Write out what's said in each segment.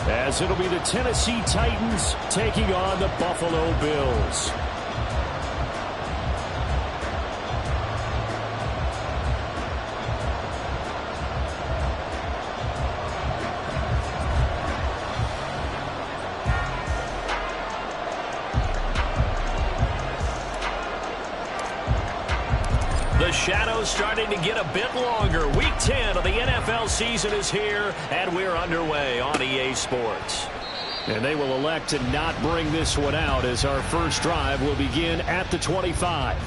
as it'll be the Tennessee Titans taking on the Buffalo Bills. The shadow's starting to get a bit longer. Week 10 of the NFL season is here, and we're underway on EA Sports. And they will elect to not bring this one out as our first drive will begin at the 25.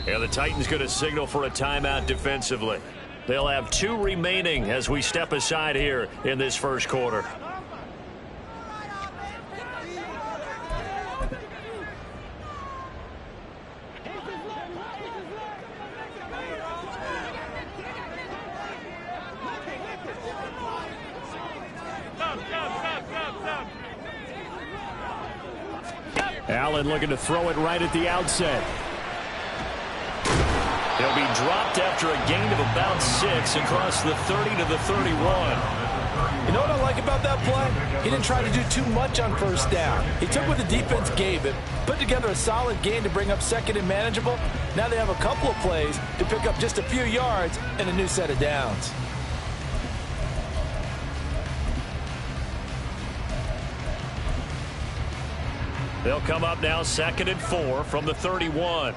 And the Titans going to signal for a timeout defensively. They'll have 2 remaining as we step aside here in this first quarter. Allen looking to throw it right at the outset. He'll be dropped after a gain of about 6 across the 30 to the 31. You know what I like about that play? He didn't try to do too much on first down. He took what the defense gave him, put together a solid gain to bring up second and manageable. Now they have a couple of plays to pick up just a few yards and a new set of downs. They'll come up now 2nd and 4 from the 31.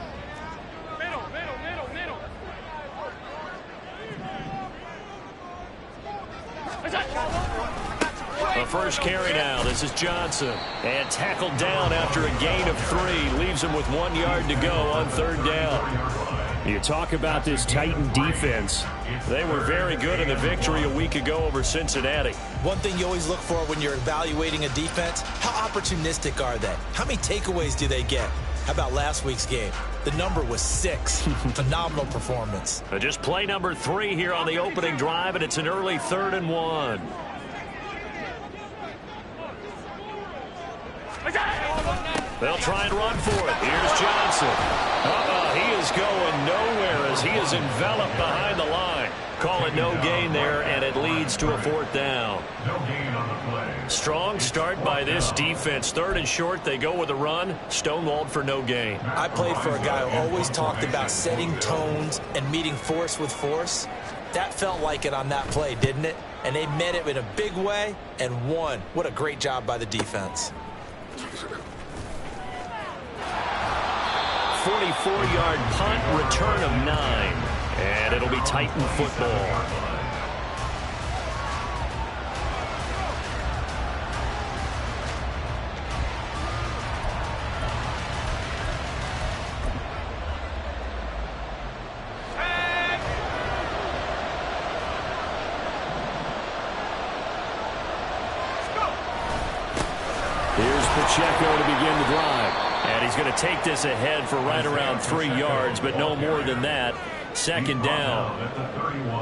The first carry now. This is Johnson. And tackled down after a gain of 3. Leaves him with 1 yard to go on 3rd down. You talk about this Titan defense. They were very good in the victory a week ago over Cincinnati. One thing you always look for when you're evaluating a defense, how opportunistic are they? How many takeaways do they get? How about last week's game? The number was 6. Phenomenal performance. Just play number 3 here on the opening drive, and it's an early 3rd and 1. They'll try and run for it. Here's Johnson. He is going nowhere as he is enveloped behind the line. Call it no gain there, and it leads to a 4th down. Strong start by this defense. 3rd and short, they go with a run. Stonewalled for no gain. I played for a guy who always talked about setting tones and meeting force with force. That felt like it on that play, didn't it? And they met it in a big way and won. What a great job by the defense. 44-yard punt, return of 9. And it'll be Titan football. Here's Pacheco to begin the drive. And he's going to take this ahead for right around 3 yards, but no more than that. 2nd down.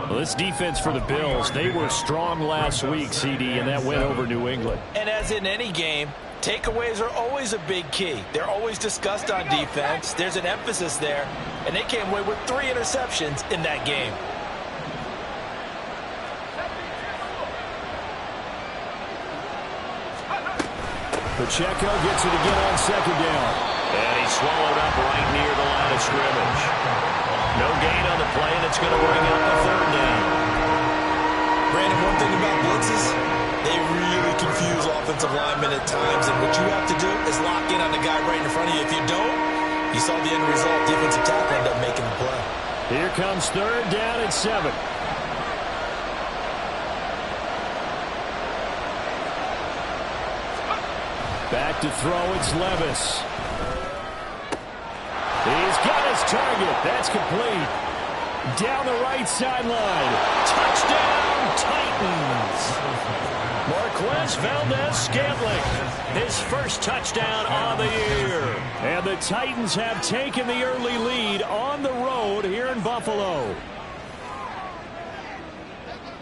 Well, this defense for the Bills, they were strong last week, CD, and that went over New England. And as in any game, takeaways are always a big key. They're always discussed on defense. There's an emphasis there, and they came away with 3 interceptions in that game. Pacheco gets it again on 2nd down. And he's swallowed up right near the line of scrimmage. No gain on the play, and it's going to bring up a 3rd down. Brandon, one thing about blitzes, they really confuse offensive linemen at times, and what you have to do is lock in on the guy right in front of you. If you don't, you saw the end result. Defensive tackle ended up making the play. Here comes 3rd down and 7. Back to throw, it's Levis. He's got his target. That's complete. Down the right sideline. Touchdown, Titans. Marquez Valdez-Scantling, his first touchdown on the year. And the Titans have taken the early lead on the road here in Buffalo.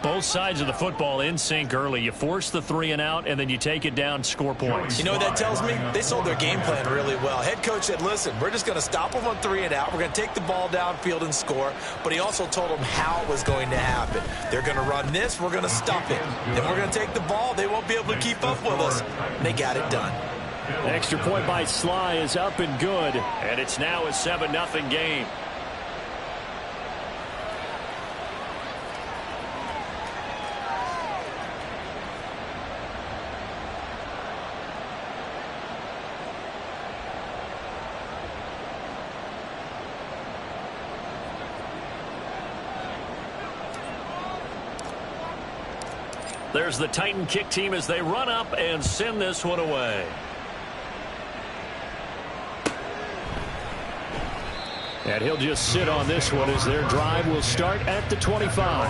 Both sides of the football in sync early. You force the 3 and out, and then you take it down, score points. You know what that tells me? They sold their game plan really well. Head coach said, listen, we're just going to stop them on 3 and out. We're going to take the ball downfield and score. But he also told them how it was going to happen. They're going to run this. We're going to stop it. Then we're going to take the ball. They won't be able to keep up with us. And they got it done. Extra point by Sly is up and good. And it's now a 7-0 game. There's the Titan kick team as they run up and send this one away. And he'll just sit on this one as their drive will start at the 25.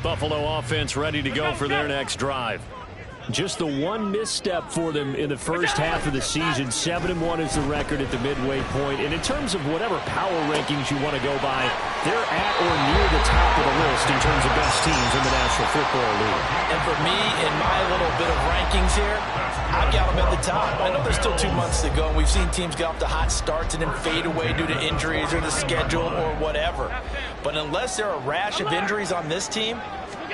Buffalo offense ready to go for their next drive. Just the one misstep for them in the first half of the season. 7-1 is the record at the midway point. And in terms of whatever power rankings you want to go by, they're at or near the top of the list in terms of best teams in the National Football League. And for me, in my little bit of rankings here, I've got them at the top. I know there's still 2 months to go, and we've seen teams get off to hot starts and then fade away due to injuries or the schedule or whatever. But unless there are a rash of injuries on this team,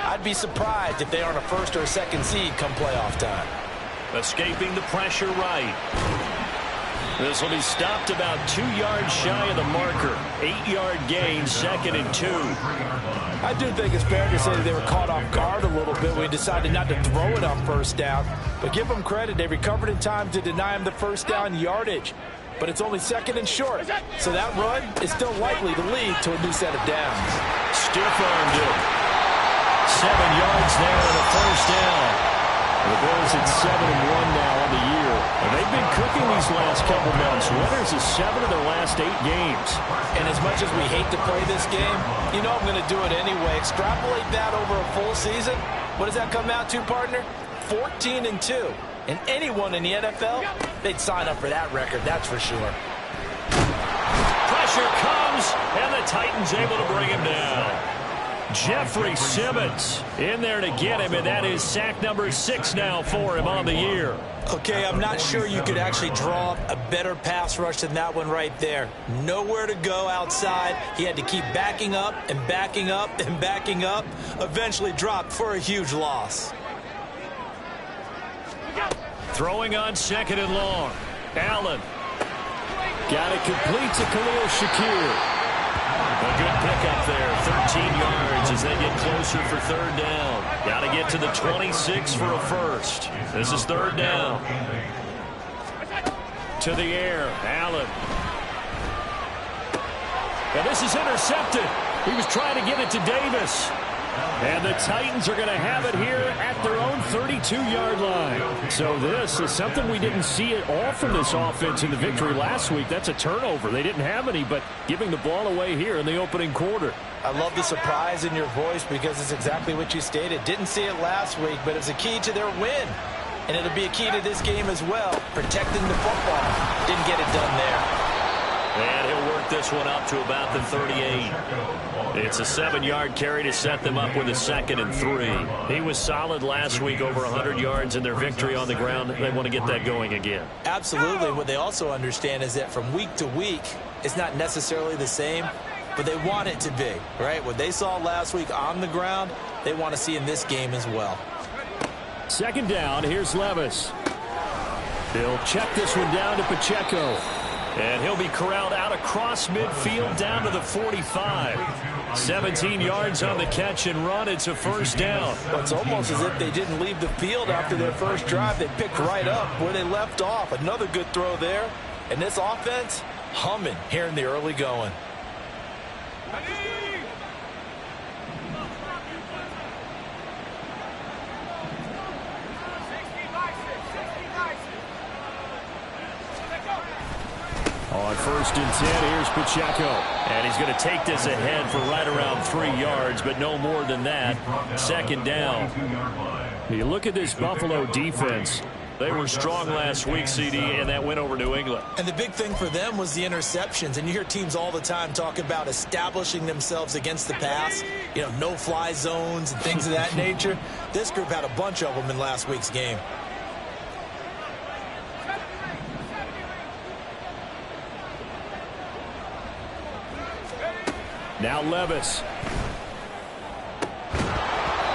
I'd be surprised if they aren't a first or a second seed come playoff time. Escaping the pressure right. This will be stopped about 2 yards shy of the marker. 8-yard gain, 2nd and 2. I do think it's fair to say that they were caught off guard a little bit when we decided not to throw it on first down. But give them credit. They recovered in time to deny him the first down yardage. But it's only 2nd and short. So that run is still likely to lead to a new set of downs. Stiff-armed it. 7 yards there and a first down. The Bears at 7-1 now on the year. And they've been cooking these last couple months. Winners of 7 of their last 8 games. And as much as we hate to play this game, you know I'm going to do it anyway. Extrapolate that over a full season. What does that come out to, partner? 14-2. And anyone in the NFL, they'd sign up for that record, that's for sure. Pressure comes, and the Titans able to bring him down. Jeffrey Simmons in there to get him, and that is sack number 6 now for him on the year. Okay, I'm not sure you could actually draw up a better pass rush than that one right there. Nowhere to go outside. He had to keep backing up and backing up and backing up. Eventually dropped for a huge loss. Throwing on 2nd and long. Allen. Got it complete to Khalil Shakir. A good pickup there, 13 yards as they get closer for 3rd down. Got to get to the 26 for a first. This is 3rd down. To the air, Allen. And this is intercepted. He was trying to get it to Davis. And the Titans are going to have it here at their own 32-yard line. So this is something we didn't see at all from this offense in the victory last week. That's a turnover. They didn't have any, but giving the ball away here in the opening quarter. I love the surprise in your voice because it's exactly what you stated. Didn't see it last week, but it's a key to their win. And it'll be a key to this game as well, protecting the football. Didn't get it done there. And he'll work this one up to about the 38. It's a 7-yard carry to set them up with a 2nd and 3. He was solid last week, over 100 yards in their victory on the ground. They want to get that going again. Absolutely. What they also understand is that from week to week, it's not necessarily the same, but they want it to be, right? What they saw last week on the ground, they want to see in this game as well. 2nd down, here's Levis. He'll check this one down to Pacheco. And he'll be corralled out across midfield down to the 45. 17 yards on the catch and run. It's a first down. Well, it's almost as if they didn't leave the field after their first drive. They picked right up where they left off. Another good throw there. And this offense, humming here in the early going. On 1st and 10, here's Pacheco. And he's going to take this ahead for right around 3 yards, but no more than that. 2nd down. You look at this Buffalo defense. They were strong last week, CD, and that went over New England. And the big thing for them was the interceptions. And you hear teams all the time talk about establishing themselves against the pass. You know, no-fly zones and things of that nature. This group had a bunch of them in last week's game. Now Levis.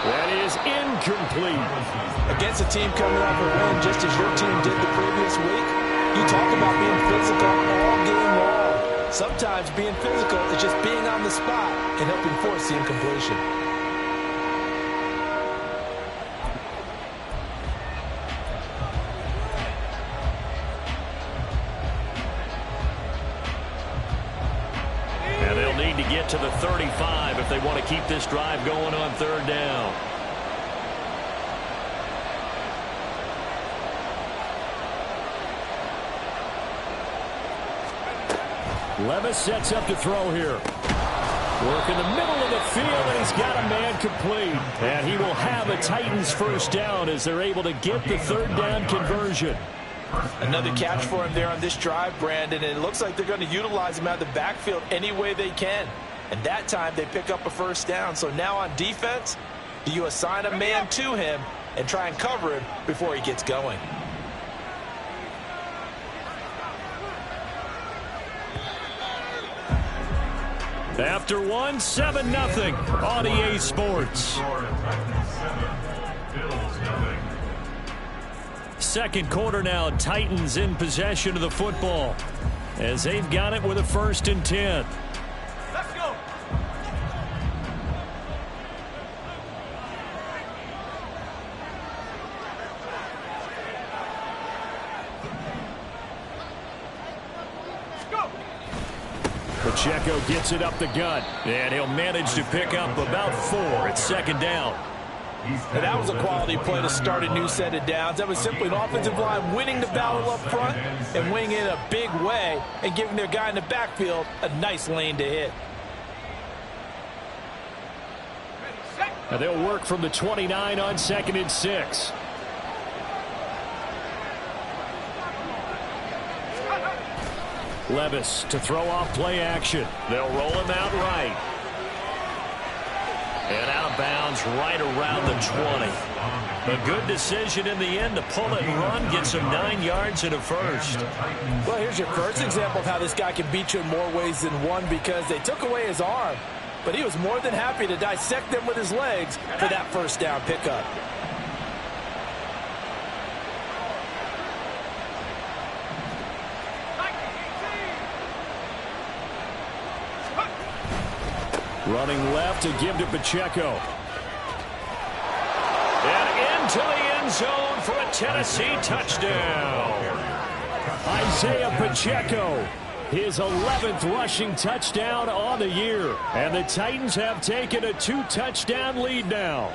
That is incomplete. Against a team coming off a win just as your team did the previous week, you talk about being physical all game long. Sometimes being physical is just being on the spot and helping force the incompletion. And they'll need to get to the 35 if they want to keep this drive going on third down. Levis sets up to throw here. Work in the middle of the field, and he's got a man complete. And he will have a Titans first down as they're able to get the third down conversion. Another catch for him there on this drive, Brandon, and it looks like they're going to utilize him out of the backfield any way they can. And that time they pick up a first down. So now on defense, do you assign a man to him and try and cover him before he gets going? After one, 7-0 on EA Sports. Second quarter now, Titans in possession of the football as they've got it with a 1st and 10. Let's go. Pacheco gets it up the gut, and he'll manage to pick up about 4. It's 2nd down. And that was a quality play to start a new set of downs. That was simply an offensive line winning the battle up front and winning it in a big way and giving their guy in the backfield a nice lane to hit. Now they'll work from the 29 on 2nd and 6. Levis to throw off play action. They'll roll him out right. And out of bounds right around the 20. A good decision in the end to pull it and run, get some 9 yards and a first. Well, here's your first example of how this guy can beat you in more ways than one, because they took away his arm, but he was more than happy to dissect them with his legs for that first down pickup. Running left to give to Pacheco. And into the end zone for a Tennessee touchdown. Isaiah Pacheco, his 11th rushing touchdown on the year. And the Titans have taken a 2-touchdown lead now.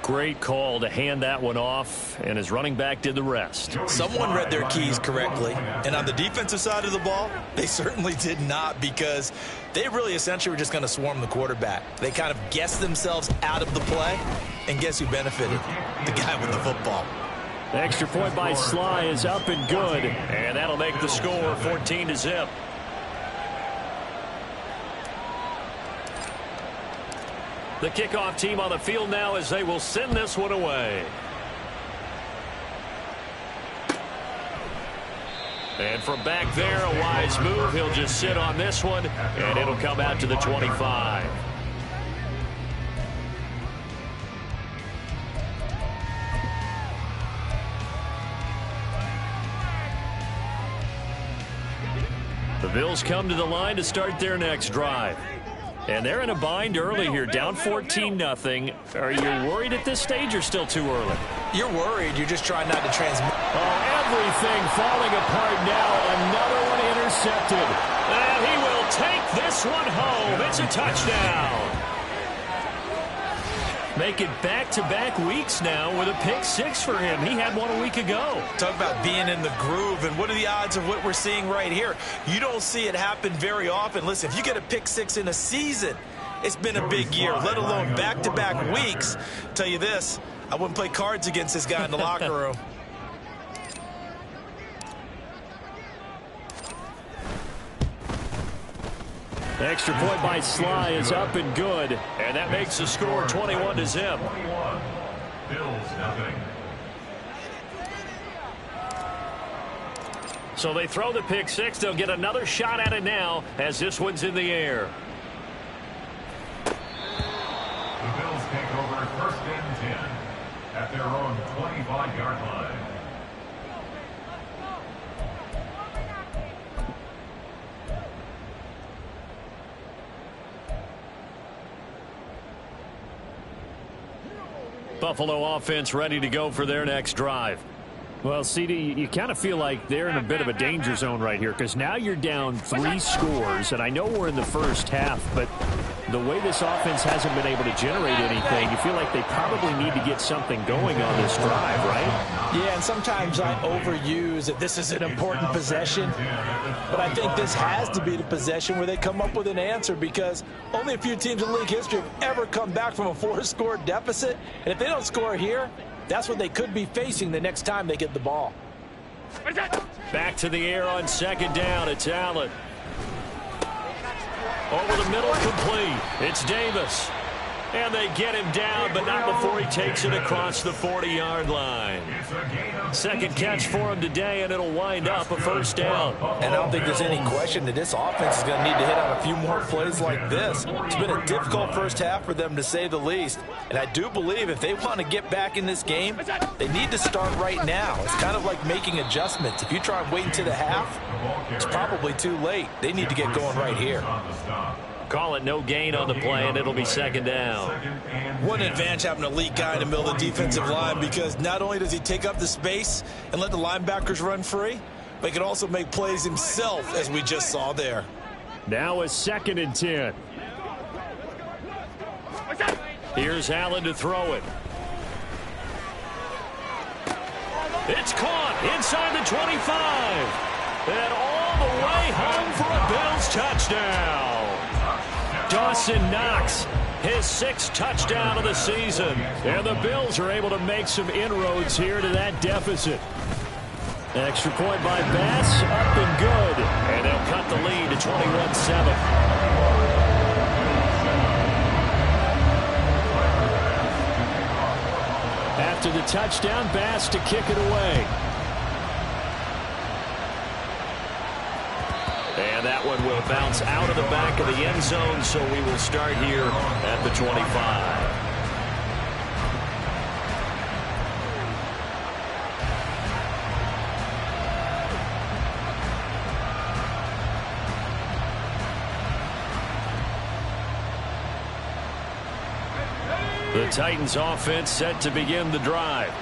Great call to hand that one off, and his running back did the rest. Someone read their keys correctly, and on the defensive side of the ball, they certainly did not, because they really essentially were just going to swarm the quarterback. They kind of guessed themselves out of the play, and guess who benefited? The guy with the football. The extra point by Sly is up and good, and that'll make the score 14-0. The kickoff team on the field now as they will send this one away. And from back there, a wise move. He'll just sit on this one, and it'll come out to the 25. The Bills come to the line to start their next drive. And they're in a bind early here, down 14-0. Are you worried at this stage or still too early? You're worried. You're just trying not to transmit. Oh, everything falling apart now. Another one intercepted. And he will take this one home. It's a touchdown. Make it back-to-back weeks now with a pick-6 for him. He had one a week ago. Talk about being in the groove, and what are the odds of what we're seeing right here? You don't see it happen very often. Listen, if you get a pick-6 in a season, it's been a big year, let alone back-to-back weeks. Tell you this, I wouldn't play cards against this guy in the locker room. Extra point by Sly is up and good. And that makes the score 21-0. Bills nothing. So they throw the pick six. They'll get another shot at it now as this one's in the air. The Bills take over 1st and 10 at their own 25-yard line. Buffalo offense ready to go for their next drive. Well, CD, you kind of feel like they're in a bit of a danger zone right here because now you're down 3 scores, and I know we're in the first half, but the way this offense hasn't been able to generate anything, you feel like they probably need to get something going on this drive, right? Yeah, and sometimes I overuse that this is an important possession, but I think this has to be the possession where they come up with an answer because only a few teams in league history have ever come back from a 4-score deficit, and if they don't score here, that's what they could be facing the next time they get the ball. Back to the air on 2nd down. It's Allen. Over the middle, complete. It's Davis. And they get him down, but not before he takes it across the 40-yard line. Second catch for him today, and it'll wind up a 1st down. And I don't think there's any question that this offense is going to need to hit on a few more plays like this. It's been a difficult first half for them, to say the least. And I do believe if they want to get back in this game, they need to start right now. It's kind of like making adjustments. If you try and wait until the half, it's probably too late. They need to get going right here. Call it no gain on the play, and it'll be 2nd down. What an advantage having a elite guy in the middle of the defensive line, because not only does he take up the space and let the linebackers run free, but he can also make plays himself, as we just saw there. Now a 2nd and 10. Here's Allen to throw it. It's caught inside the 25. And all the way home for a Bills touchdown. Dawson Knox, his 6th touchdown of the season. And the Bills are able to make some inroads here to that deficit. Extra point by Bass, up and good. And they'll cut the lead to 21-7. After the touchdown, Bass to kick it away. And that one will bounce out of the back of the end zone, so we will start here at the 25. The Titans offense set to begin the drive.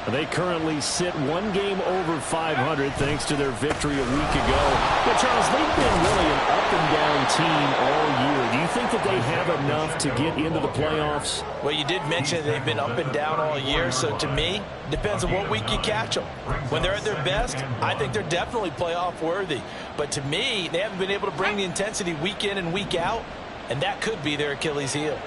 They currently sit 1 game over 500 thanks to their victory a week ago. But, Charles, they've been really an up-and-down team all year. Do you think that they have enough to get into the playoffs? Well, you did mention they've been up and down all year, so to me, depends on what week you catch them. When they're at their best, I think they're definitely playoff worthy. But to me, they haven't been able to bring the intensity week in and week out, and that could be their Achilles heel.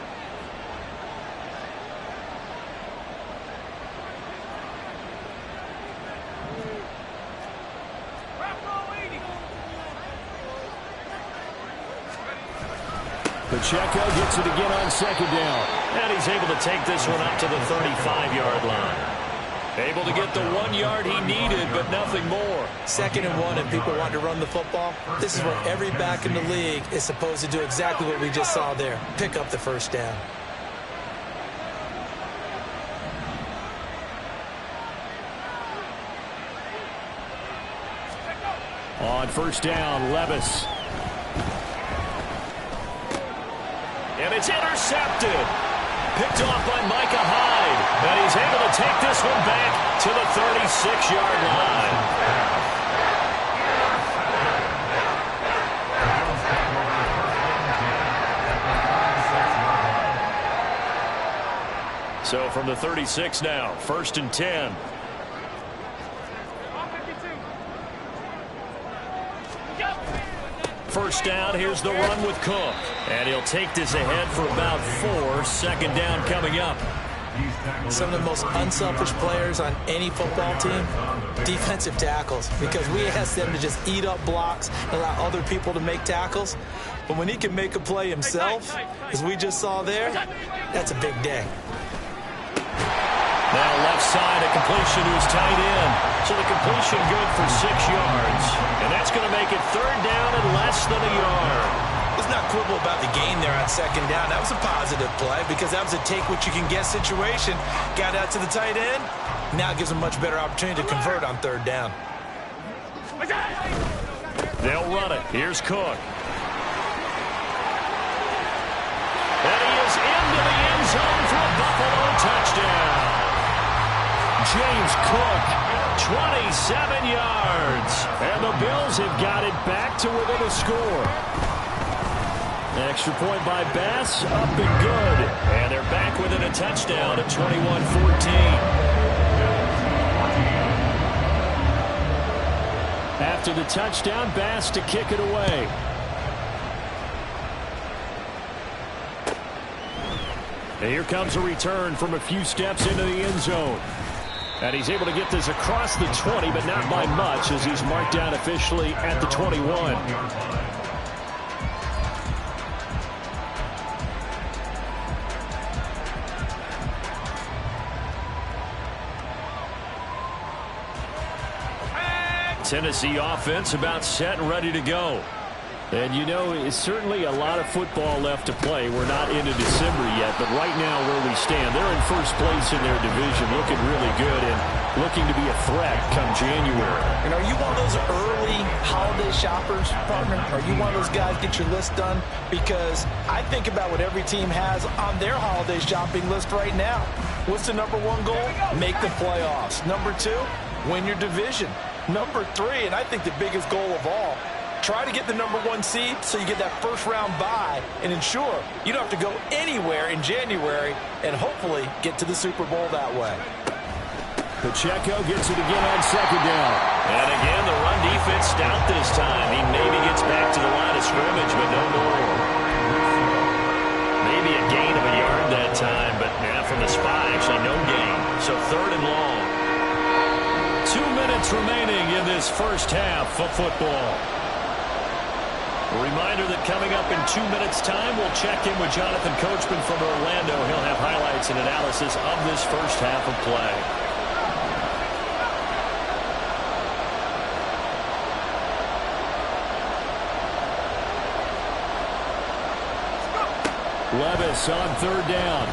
Pacheco gets it again on 2nd down. And he's able to take this one up to the 35-yard line. Able to get the 1 yard he needed, but nothing more. 2nd and 1, and people want to run the football. This is where every back in the league is supposed to do exactly what we just saw there. Pick up the 1st down. On 1st down, Levis. And it's intercepted. Picked off by Micah Hyde. And he's able to take this one back to the 36-yard line. So from the 36 now, 1st and 10. First down, here's the run with Cook. And he'll take this ahead for about 4. 2nd down coming up. Some of the most unselfish players on any football team, defensive tackles, because we ask them to just eat up blocks and allow other people to make tackles. But when he can make a play himself, as we just saw there, that's a big day. Now left side, a completion to his tight end. So the completion good for 6 yards. And that's going to make it 3rd down and less than a yard. Let's not quibble about the gain there on 2nd down. That was a positive play because that was a take-what-you-can-get situation. Got out to the tight end. Now it gives him a much better opportunity to convert on 3rd down. They'll run it. Here's Cook. And he is into the end zone for a Buffalo touchdown. James Cook, 27 yards. And the Bills have got it back to within a score. Extra point by Bass, up and good. And they're back within a touchdown at 21-14. After the touchdown, Bass to kick it away. And here comes a return from a few steps into the end zone. And he's able to get this across the 20, but not by much, as he's marked down officially at the 21. Tennessee offense about set and ready to go. And, you know, it's certainly a lot of football left to play. We're not into December yet, but right now where we stand, they're in first place in their division, looking really good and looking to be a threat come January. And are you one of those early holiday shoppers, partner? Are you one of those guys get your list done? Because I think about what every team has on their holiday shopping list right now. What's the #1 goal? Make the playoffs. #2, win your division. #3, and I think the biggest goal of all, try to get the #1 seed so you get that first-round bye and ensure you don't have to go anywhere in January and hopefully get to the Super Bowl that way. Pacheco gets it again on 2nd down. And again, the run defense stout this time. He maybe gets back to the line of scrimmage, but no more. Maybe a gain of a yard that time, but now from the spot, actually no gain. So 3rd and long. 2 minutes remaining in this first half of football. A reminder that coming up in 2 minutes' time, we'll check in with Jonathan Coachman from Orlando. He'll have highlights and analysis of this first half of play. Levis on 3rd down.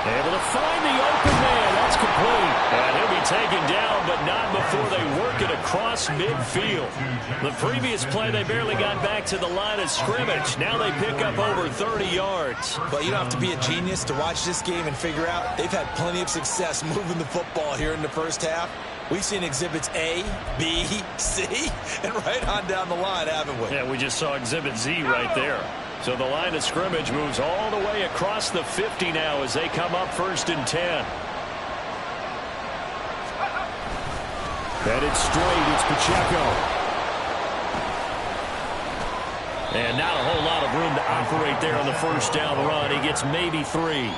Able to find the open man. That's complete. And he'll be taken down, but not before they work it across midfield. The previous play, they barely got back to the line of scrimmage. Now they pick up over 30 yards. But you don't have to be a genius to watch this game and figure out they've had plenty of success moving the football here in the first half. We've seen exhibits A, B, C, and right on down the line, haven't we? Yeah, we just saw exhibit Z right there. So the line of scrimmage moves all the way across the 50 now as they come up 1st and 10. Headed straight, it's Pacheco. And not a whole lot of room to operate there on the first down run. He gets maybe 3.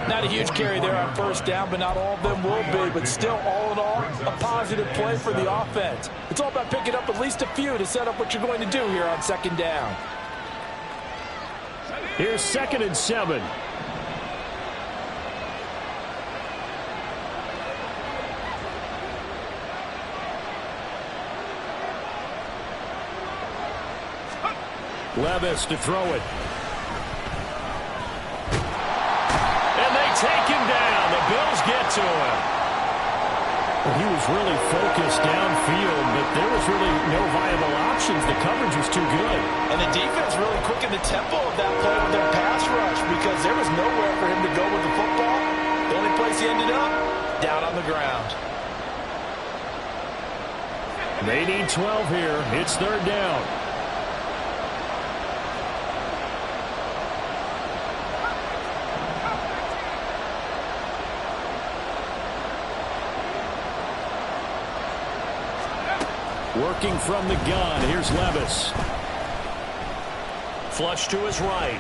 Not a huge carry there on first down, but not all of them will be. But still, all in all, a positive play for the offense. It's all about picking up at least a few to set up what you're going to do here on 2nd down. Here's 2nd and 7. Levis to throw it. And they take him down. The Bills get to him. Well, he was really focused downfield, but there was really no viable options. The coverage was too good. And the defense really quickened the tempo of that play with their pass rush because there was nowhere for him to go with the football. The only place he ended up, down on the ground. They need 12 here. It's 3rd down. Working from the gun, here's Levis. Flush to his right.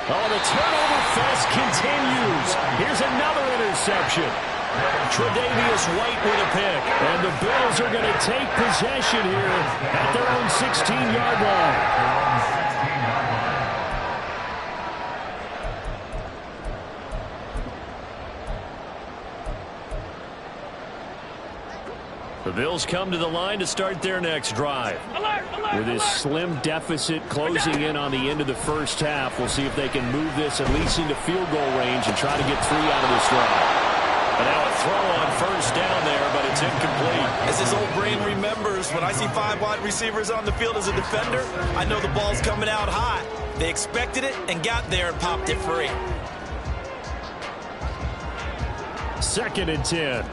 Oh, the turnover fest continues. Here's another interception. Tre'Davious White with a pick. And the Bills are going to take possession here at their own 16-yard line. The Bills come to the line to start their next drive. With this slim deficit closing in on the end of the first half, we'll see if they can move this at least into field goal range and try to get 3 out of this drive. And now a throw on first down there, but it's incomplete. As his old brain remembers, when I see 5 wide receivers on the field as a defender, I know the ball's coming out hot. They expected it and got there and popped it free. 2nd and 10.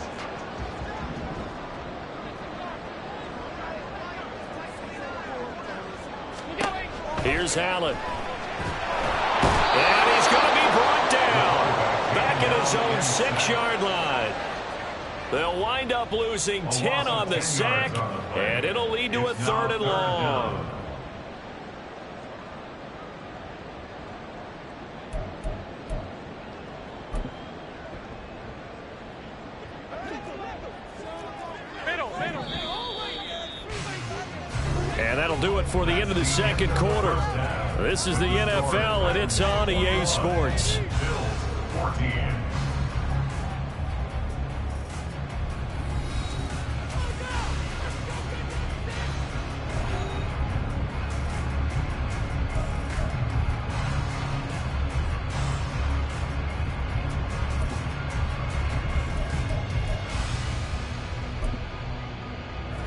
Here's Allen. And he's going to be brought down. Back at his own 6-yard line. They'll wind up losing 10 on the sack, and it'll lead to a 3rd and long. And that'll do it for the end of the 2nd quarter. This is the NFL, and it's on EA Sports. 14.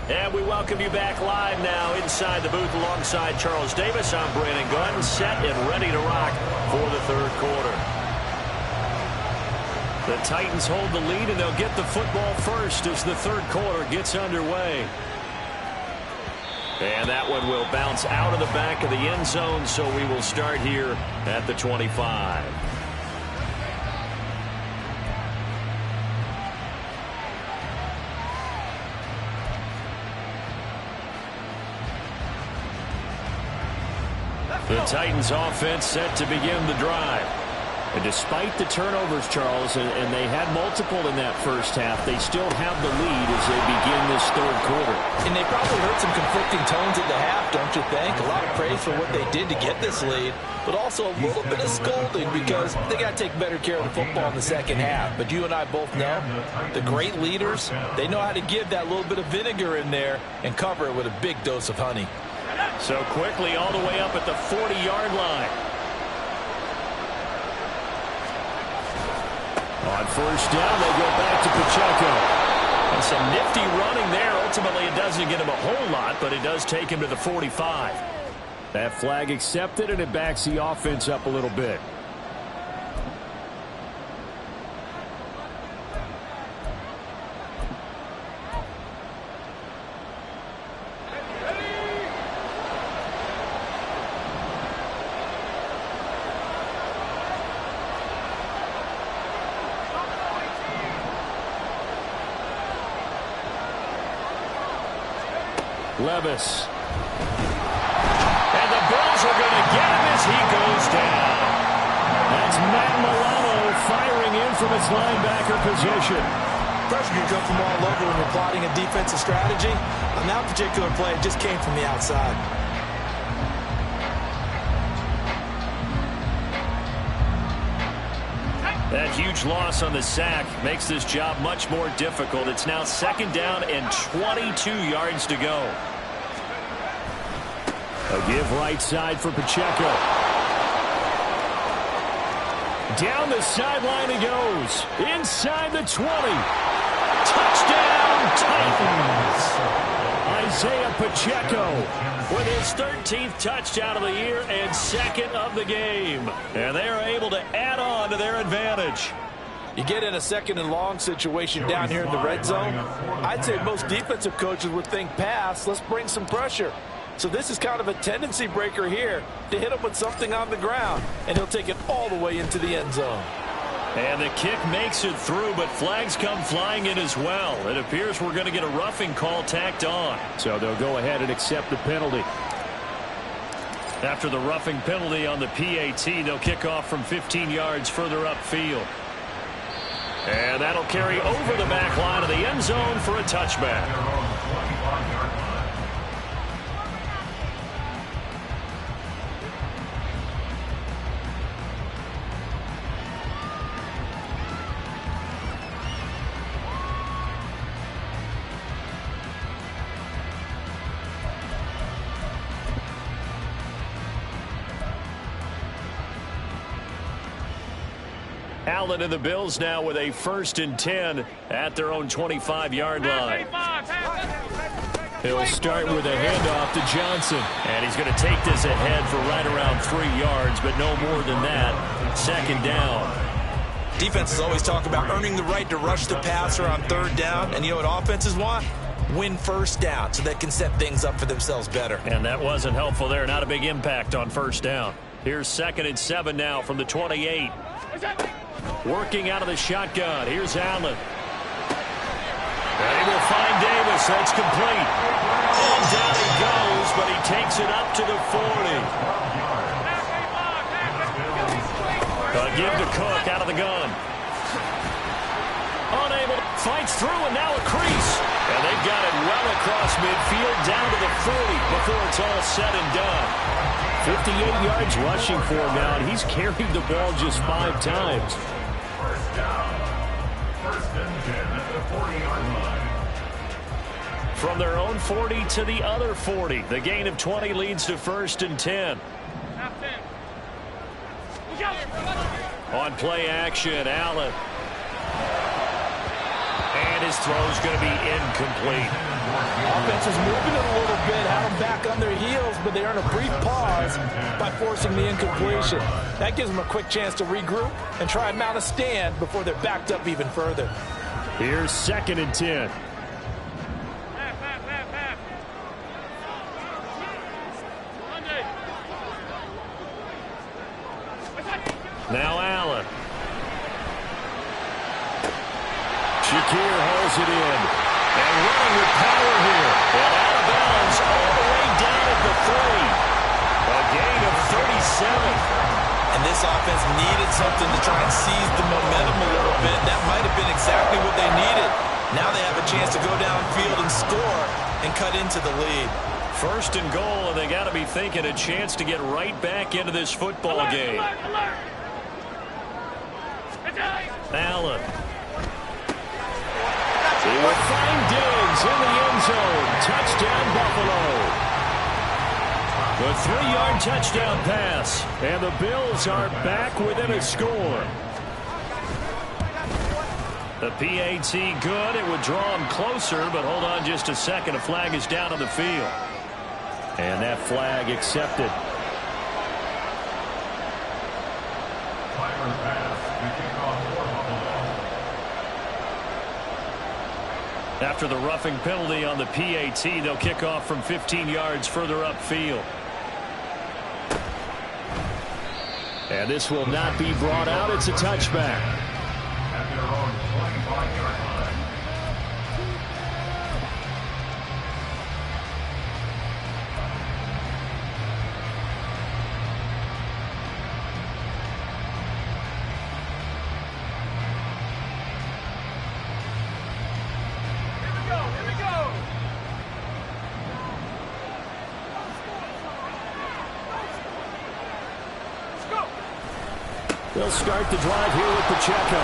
And we welcome you back live now inside the booth alongside Charles Davis. I'm Brandon Gunn, set and ready to rock for the 3rd quarter. The Titans hold the lead, and they'll get the football first as the 3rd quarter gets underway. And that one will bounce out of the back of the end zone, so we will start here at the 25. The Titans offense set to begin the drive. And despite the turnovers, Charles, and they had multiple in that first half, they still have the lead as they begin this 3rd quarter. And they probably heard some conflicting tones at the half, don't you think? A lot of praise for what they did to get this lead, but also a little bit of scolding because they got to take better care of the football in the 2nd half. But you and I both know the great leaders, they know how to give that little bit of vinegar in there and cover it with a big dose of honey. So quickly all the way up at the 40-yard line. On first down, they go back to Pacheco. And some nifty running there. Ultimately, it doesn't get him a whole lot, but it does take him to the 45. That flag accepted, and it backs the offense up a little bit. Levis. And the Bills are going to get him as he goes down. That's Matt Milano firing in from its linebacker position. Pressure can come from all over when you're plotting a defensive strategy. On that particular play, it just came from the outside. That huge loss on the sack makes this job much more difficult. It's now 2nd down and 22 yards to go. A give right side for Pacheco. Down the sideline he goes. Inside the 20. Touchdown, Titans! Isaiah Pacheco with his 13th touchdown of the year and 2nd of the game. And they are able to add on to their advantage. You get in a 2nd and long situation down here in the red zone. I'd say most defensive coaches would think pass. Let's bring some pressure. So this is kind of a tendency breaker here to hit him with something on the ground. And he'll take it all the way into the end zone. And the kick makes it through, but flags come flying in as well. It appears we're going to get a roughing call tacked on. So they'll go ahead and accept the penalty. After the roughing penalty on the PAT, they'll kick off from 15 yards further upfield. And that'll carry over the back line of the end zone for a touchback. Allen and the Bills now with a 1st and 10 at their own 25-yard line. He'll start with a handoff to Johnson. And he's going to take this ahead for right around 3 yards, but no more than that. 2nd down. Defenses always talk about earning the right to rush the passer on 3rd down. And you know what offenses want? Win 1st down so they can set things up for themselves better. And that wasn't helpful there. Not a big impact on 1st down. Here's 2nd and 7 now from the 28. Working out of the shotgun. Here's Allen. And he will find Davis. That's complete. And down he goes, but he takes it up to the 40. Give to Cook out of the gun. Unable. Fights through, and now a crease. And they've got it well across midfield down to the 40 before it's all said and done. 58 yards rushing for him now, and he's carried the ball just 5 times. 1st down. 1st and 10 at the 40-yard line. From their own 40 to the other 40. The gain of 20 leads to 1st and 10. On play action, Allen. And his throw's going to be incomplete. Offense is moving it a little bit, have them back on their heels, but they earn a brief pause by forcing the incompletion. That gives them a quick chance to regroup and try and mount a stand before they're backed up even further. Here's 2nd and 10. Now Allen. Shakir holds it in. And running with power here. And out of bounds all the way down at the 3. A gain of 37. And this offense needed something to try and seize the momentum a little bit. That might have been exactly what they needed. Now they have a chance to go downfield and score and cut into the lead. 1st and goal, and they got to be thinking a chance to get right back into this football game. Allen. He will find Diggs in the end zone. Touchdown, Buffalo. The 3-yard touchdown pass. And the Bills are back within a score. The PAT good. It would draw him closer, but hold on just a second. A flag is down on the field. And that flag accepted. Fire pass to kick off for Buffalo. After the roughing penalty on the PAT, they'll kick off from 15 yards further upfield. And this will not be brought out. It's a touchback. At their own 25-yard line. They'll start the drive here with Pacheco.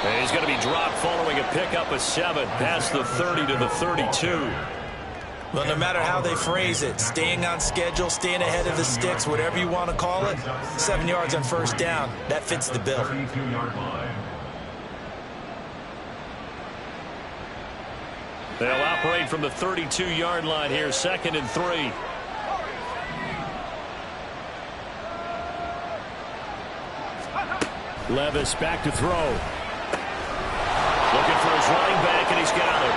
And he's going to be dropped following a pickup of 7 past the 30 to the 32. Well, no matter how they phrase it, staying on schedule, staying ahead of the sticks, whatever you want to call it, 7 yards on 1st down, that fits the bill. 32-yard line. They'll operate from the 32-yard line here, 2nd and 3. Levis back to throw. Looking for his running back, and he's got it.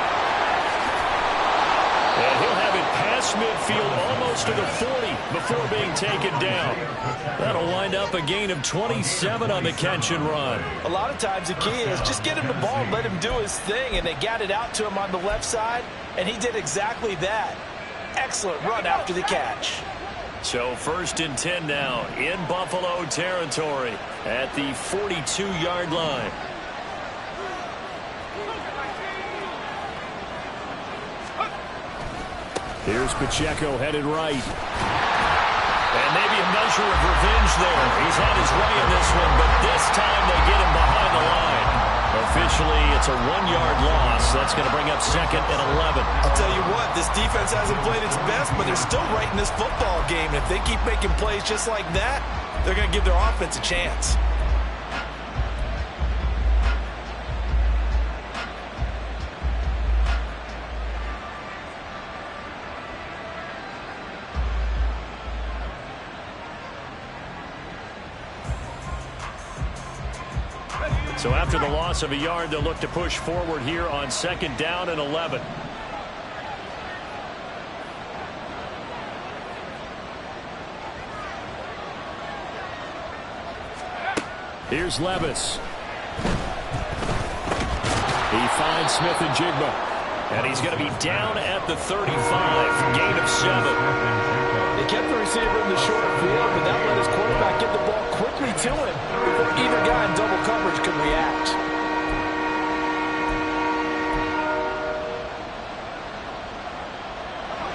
And he'll have it past midfield almost to the 40 before being taken down. That'll wind up a gain of 27 on the catch and run. A lot of times the key is just get him the ball and let him do his thing, and they got it out to him on the left side, and he did exactly that. Excellent run after the catch. So 1st and 10 now in Buffalo territory at the 42-yard line. Here's Pacheco headed right. And maybe a measure of revenge there. He's had his way in this one, but this time they get him behind the line. Officially, it's a 1-yard loss. That's going to bring up 2nd and 11. I'll tell you what, this defense hasn't played its best, but they're still right in this football game. And if they keep making plays just like that, they're going to give their offense a chance. So after the loss of a yard, they'll look to push forward here on 2nd down and 11. Here's Levis. He finds Smith and Jigba. And he's going to be down at the 35, gain of 7. They kept the receiver in the short field, but that let his quarterback get the ball quickly to him before either guy in double coverage could react.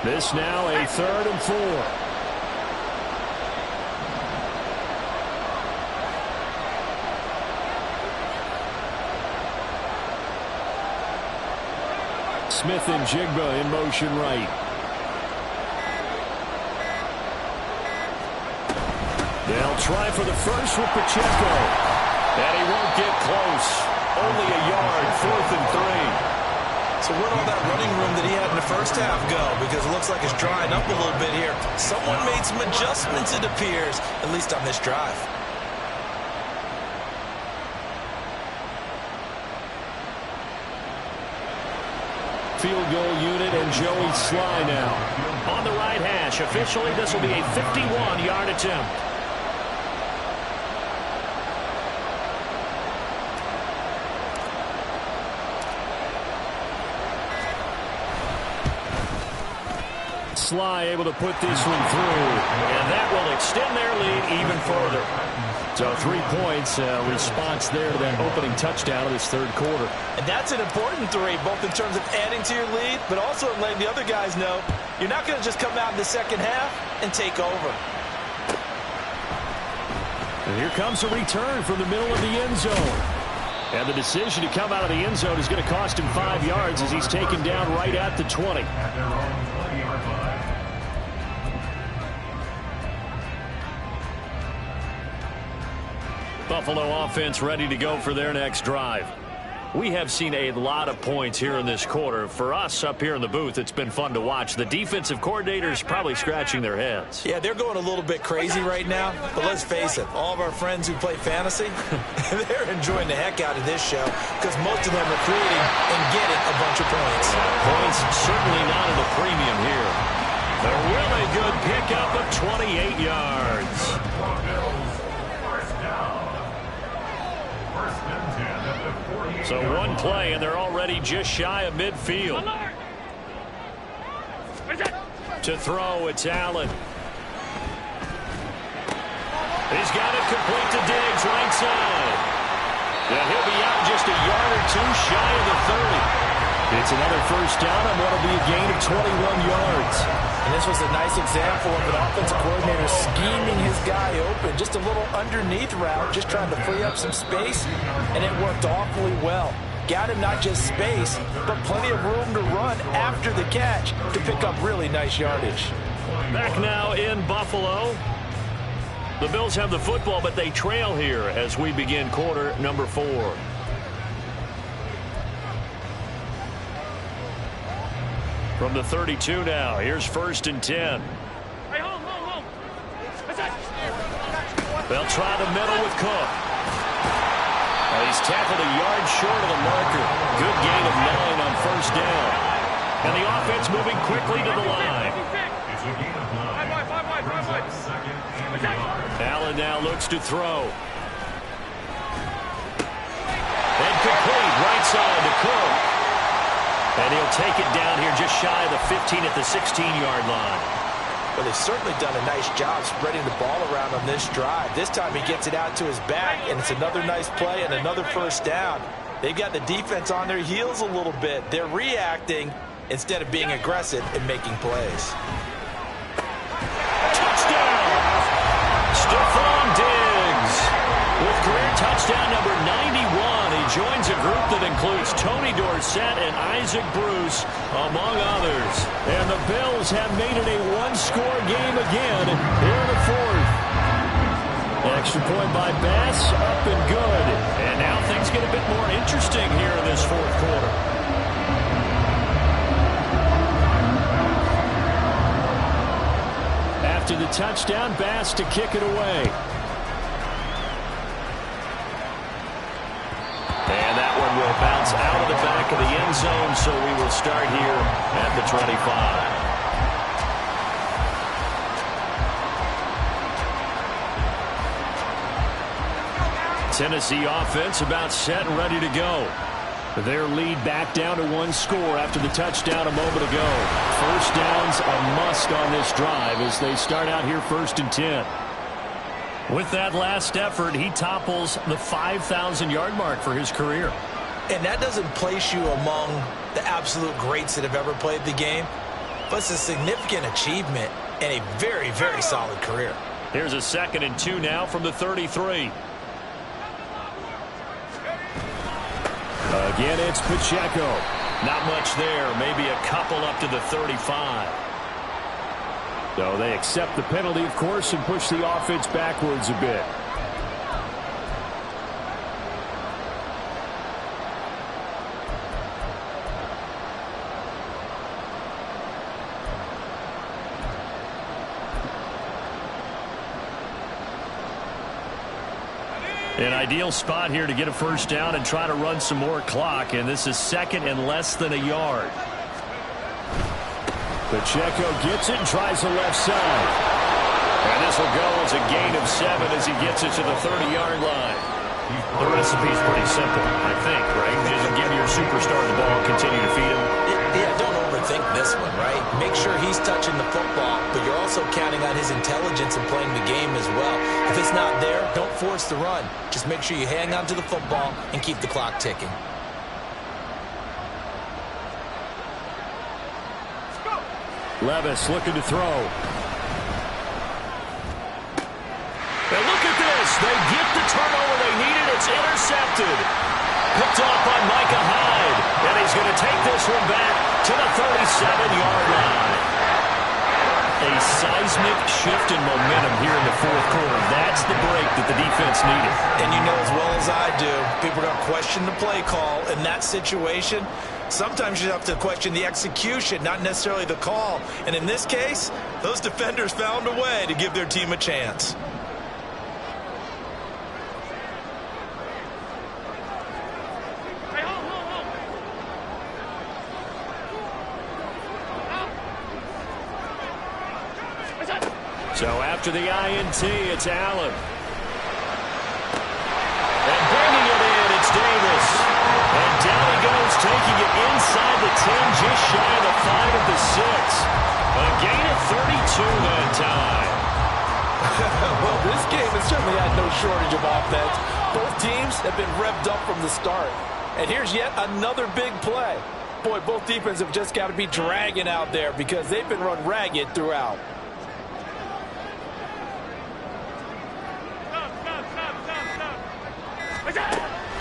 This now a 3rd and 4. Smith and Jigba in motion right. They'll try for the first with Pacheco. And he won't get close. Only a yard, 4th and 3. So where'd all that running room that he had in the first half go? Because it looks like it's drying up a little bit here. Someone made some adjustments, it appears, at least on this drive. Field goal unit and Joey Sly now. On the right hash. Officially, this will be a 51-yard attempt. Sly able to put this one through. And that will extend their lead even further. So 3 points, response there to that opening touchdown of this 3rd quarter. And that's an important 3, both in terms of adding to your lead, but also letting the other guys know you're not going to just come out in the second half and take over. And here comes a return from the middle of the end zone. And the decision to come out of the end zone is going to cost him 5 yards as he's taken down right at the 20. At their own 20-yard line. Buffalo offense ready to go for their next drive. We have seen a lot of points here in this quarter. For us up here in the booth, it's been fun to watch. The defensive coordinators probably scratching their heads. Yeah, they're going a little bit crazy right now, but let's face it, all of our friends who play fantasy, they're enjoying the heck out of this show because most of them are creating and getting a bunch of points. Points certainly not at a premium here. A really good pickup of 28 yards. So 1 play, and they're already just shy of midfield. To throw, it's Allen. He's got it complete to Diggs, right side. And he'll be out just a yard or 2 shy of the 30. It's another first down on what will be a gain of 21 yards. And this was a nice example of an offensive coordinator scheming his guy open. Just a little underneath route, just trying to free up some space, and it worked awfully well. Got him not just space, but plenty of room to run after the catch to pick up really nice yardage. Back now in Buffalo. The Bills have the football, but they trail here as we begin quarter number 4. From the 32 now, here's 1st and 10. They'll try the middle with Cook. He's tackled a yard short of the marker. Good gain of 9 on 1st down. And the offense moving quickly to the line. It's a gain of 9. Second and 9. Allen now looks to throw. And complete, right side to Cook. And he'll take it down here just shy of the 15 at the 16-yard line. But they've certainly done a nice job spreading the ball around on this drive. This time he gets it out to his back, and it's another nice play and another first down. They've got the defense on their heels a little bit. They're reacting instead of being aggressive and making plays. Touchdown! Stephon Diggs with career touchdown number 91. He joins a group that includes Tony Dorsett and Isaac Bruce, among others. And the Bills have made it a one-score game again here in the fourth. Extra point by Bass, up and good. And now things get a bit more interesting here in this fourth quarter. After the touchdown, Bass to kick it away. And that one will bounce out of the back of the end zone, so we will start here at the 25. Tennessee offense about set and ready to go. Their lead back down to one score after the touchdown a moment ago. First down's a must on this drive as they start out here 1st and 10. With that last effort, he topples the 5,000-yard mark for his career. And that doesn't place you among the absolute greats that have ever played the game, but it's a significant achievement and a very, very solid career. Here's a 2nd and 2 now from the 33. Again, it's Pacheco. Not much there. Maybe a couple up to the 35. So they accept the penalty, of course, and push the offense backwards a bit. An ideal spot here to get a first down and try to run some more clock, and this is 2nd and less than a yard. Pacheco gets it and tries the left side. And this will go as a gain of 7 as he gets it to the 30-yard line. The recipe's pretty simple, I think, right? Just give your superstar the ball and continue to feed him. Yeah, don't overthink this one, right? Make sure he's touching the football, but you're also counting on his intelligence and playing the game as well. If it's not there, don't force the run. Just make sure you hang on to the football and keep the clock ticking. Levis looking to throw. And look at this. They get the turnover they needed. It's intercepted. Picked off by Micah Hyde. And he's going to take this one back to the 37-yard line. A seismic shift in momentum here in the fourth quarter. That's the break that the defense needed. And you know as well as I do, people are going to question the play call in that situation. Sometimes you have to question the execution, not necessarily the call. And in this case, those defenders found a way to give their team a chance. So after the INT, it's Allen. And bringing it in, it's Davis. And down he goes, taking it inside the 10, just shy of the 5 of the 6. A gain of 32 that time. Well, this game has certainly had no shortage of offense. Both teams have been revved up from the start. And here's yet another big play. Boy, both defenses have just got to be dragging out there because they've been run ragged throughout.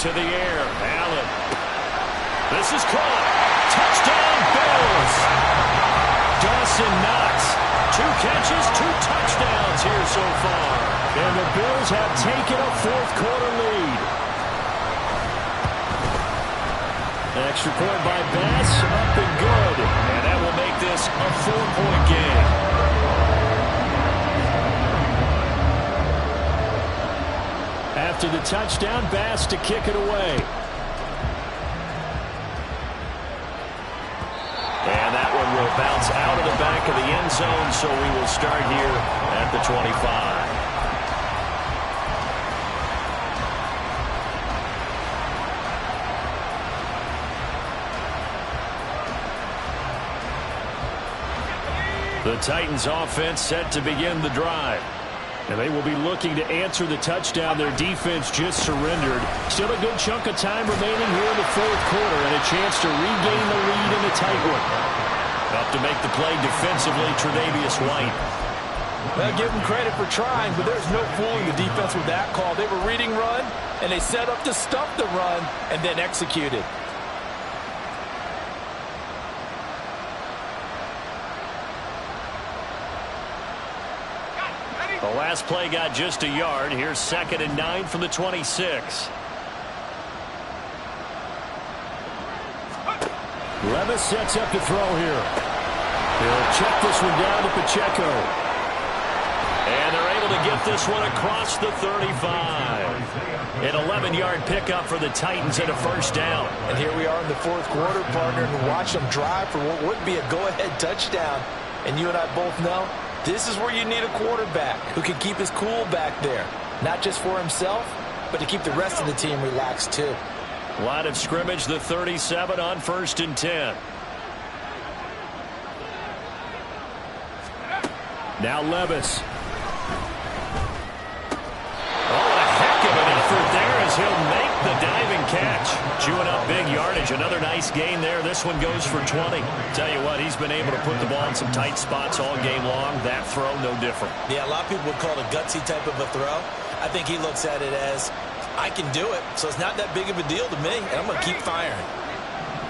To the air, Allen. This is caught. Touchdown, Bills. Dawson Knox. 2 catches, 2 touchdowns here so far. And the Bills have taken a fourth quarter lead. Extra point by Bass, up and good. And that will make this a 4-point game. After the touchdown, Bass to kick it away. And that one will bounce out of the back of the end zone, so we will start here at the 25. The Titans offense set to begin the drive. And they will be looking to answer the touchdown their defense just surrendered. Still a good chunk of time remaining here in the fourth quarter and a chance to regain the lead in a tight one. Up to make the play defensively, Tre'Davious White. Well, give them credit for trying, but there's no fooling the defense with that call. They were reading run, and they set up to stuff the run and then executed. The last play got just a yard. Here's 2nd and 9 from the 26. Levis sets up to throw here. He'll check this one down to Pacheco. And they're able to get this one across the 35. An 11-yard pickup for the Titans and a first down. And here we are in the fourth quarter, partner, and watch them drive for what would be a go-ahead touchdown. And you and I both know this is where you need a quarterback who can keep his cool back there. Not just for himself, but to keep the rest of the team relaxed too. Line of scrimmage, the 37 on 1st and 10. Now Levis. As he'll make the diving catch. Chewing up big yardage. Another nice gain there. This one goes for 20. Tell you what, he's been able to put the ball in some tight spots all game long. That throw, no different. Yeah, a lot of people would call it a gutsy type of a throw. I think he looks at it as, I can do it, so it's not that big of a deal to me, and I'm going to keep firing.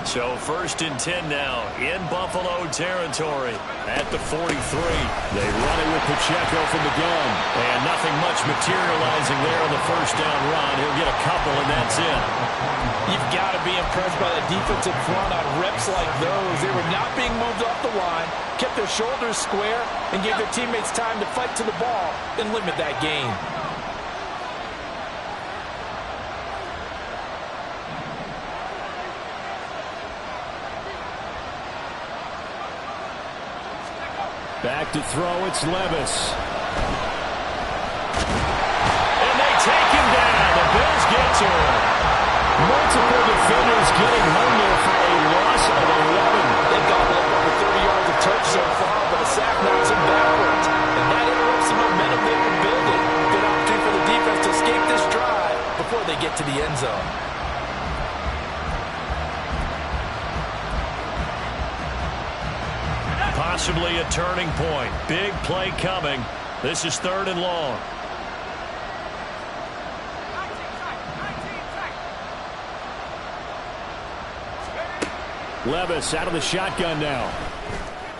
So 1st and 10 now in Buffalo territory at the 43. They run it with Pacheco from the gun. And nothing much materializing there on the first down run. He'll get a couple, and that's it. You've got to be impressed by the defensive front on reps like those. They were not being moved off the line, kept their shoulders square, and gave their teammates time to fight to the ball and limit that gain. Back to throw, it's Levis. And they take him down. The Bills get to him. Multiple defenders getting home there for a loss of 11. They've gobbled up over 30 yards of turf so far, but a sack knocks them backwards. And that interrupts the momentum they've been building. Good opportunity for the defense to escape this drive before they get to the end zone. Possibly a turning point. Big play coming. This is 3rd and long. Levis out of the shotgun now.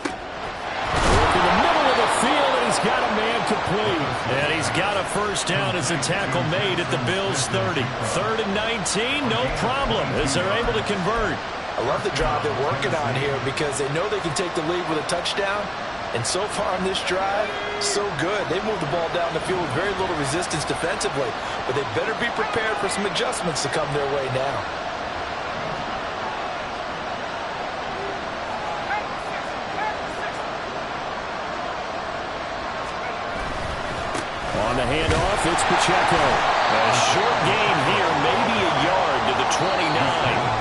Work in the middle of the field, and he's got a man complete. And he's got a first down as a tackle made at the Bills' 30. 3rd and 19, no problem, as they're able to convert. I love the drive they're working on here because they know they can take the lead with a touchdown. And so far on this drive, so good. They moved the ball down the field with very little resistance defensively. But they better be prepared for some adjustments to come their way now. On the handoff, it's Pacheco. A short gain here, maybe a yard to the 29.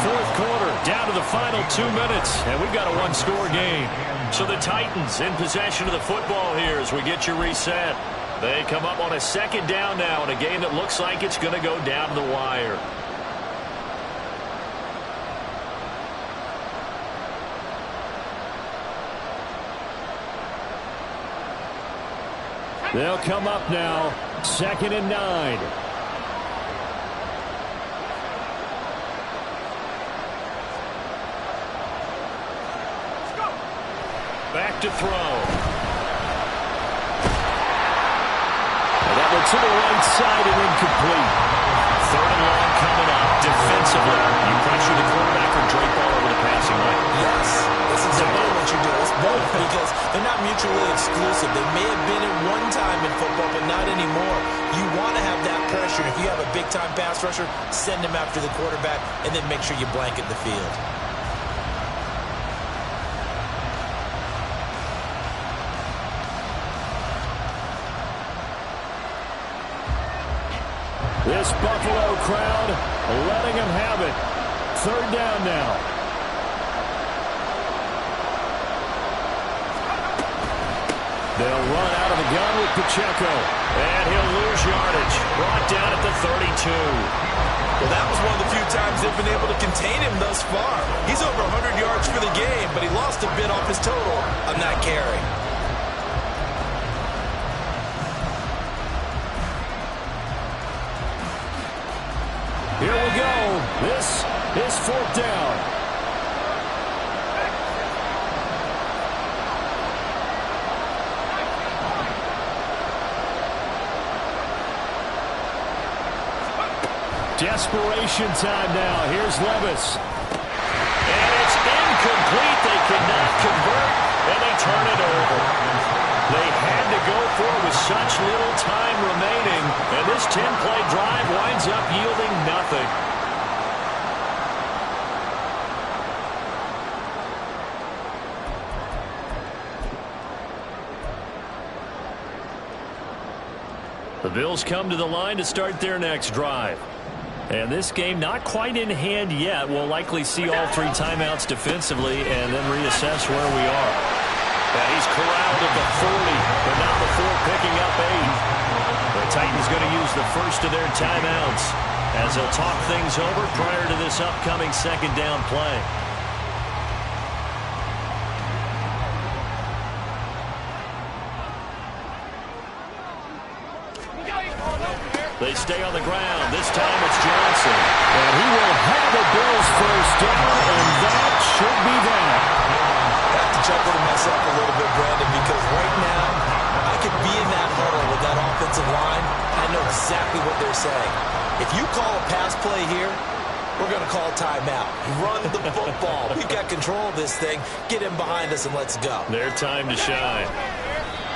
Fourth quarter, down to the final 2 minutes, and we've got a one-score game. So the Titans in possession of the football here as we get you reset. They come up on a 2nd down now in a game that looks like it's going to go down to the wire. They'll come up now, 2nd and 9. Back to throw. That one to the right side and incomplete. 3rd and long coming up. Defensively, you pressure the quarterback or drape all over the passing lane. Yes, that's exactly what you do. It's both because they're not mutually exclusive. They may have been at one time in football, but not anymore. You want to have that pressure. If you have a big-time pass rusher, send him after the quarterback, and then make sure you blanket the field. This Buffalo crowd letting them have it. 3rd down now. gun with Pacheco. And he'll lose yardage. Brought down at the 32. Well, that was one of the few times they've been able to contain him thus far. He's over 100 yards for the game, but he lost a bit off his total on that carry. Here we go. This is fourth down. Desperation time now. Here's Levis. And it's incomplete. They cannot convert, and they turn it over. They had to go for it with such little time remaining, and this 10-play drive winds up yielding nothing. The Bills come to the line to start their next drive. And this game not quite in hand yet. We'll likely see all three timeouts defensively and then reassess where we are. And he's corralled at the 40, but now the 4 picking up 8. The Titans going to use the first of their timeouts as they'll talk things over prior to this upcoming second down play. They stay on the ground. This time it's Johnson. And he will have a Bills first down, and that should be that. I have to chuckle to myself a little bit, Brandon, because right now I could be in that huddle with that offensive line. I know exactly what they're saying. If you call a pass play here, we're going to call timeout. Run the football. We've got control of this thing. Get him behind us and let's go. Their time to shine.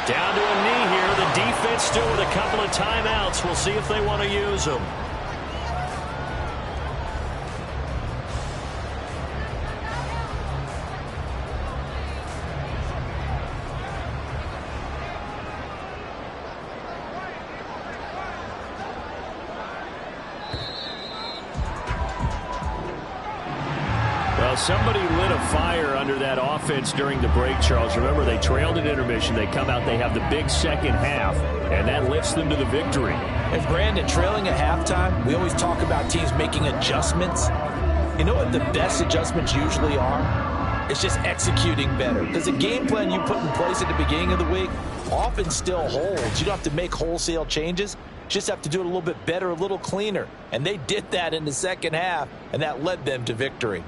Down to a knee here. The defense still with a couple of timeouts. We'll see if they want to use them. Well, somebody lit a fire under that offense during the break, Charles. Remember, they trailed at intermission. They come out, they have the big second half, and that lifts them to the victory. And Brandon, trailing at halftime, we always talk about teams making adjustments. You know what the best adjustments usually are? It's just executing better. Because the game plan you put in place at the beginning of the week often still holds. You don't have to make wholesale changes. Just have to do it a little bit better, a little cleaner. And they did that in the second half, and that led them to victory.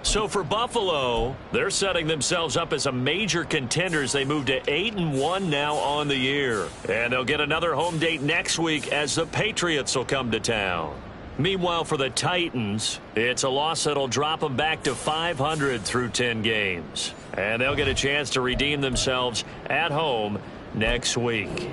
So for Buffalo, they're setting themselves up as a major contender as they move to 8-1 now on the year. And they'll get another home date next week as the Patriots will come to town. Meanwhile, for the Titans, it's a loss that'll drop them back to 500 through 10 games. And they'll get a chance to redeem themselves at home next week.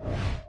now.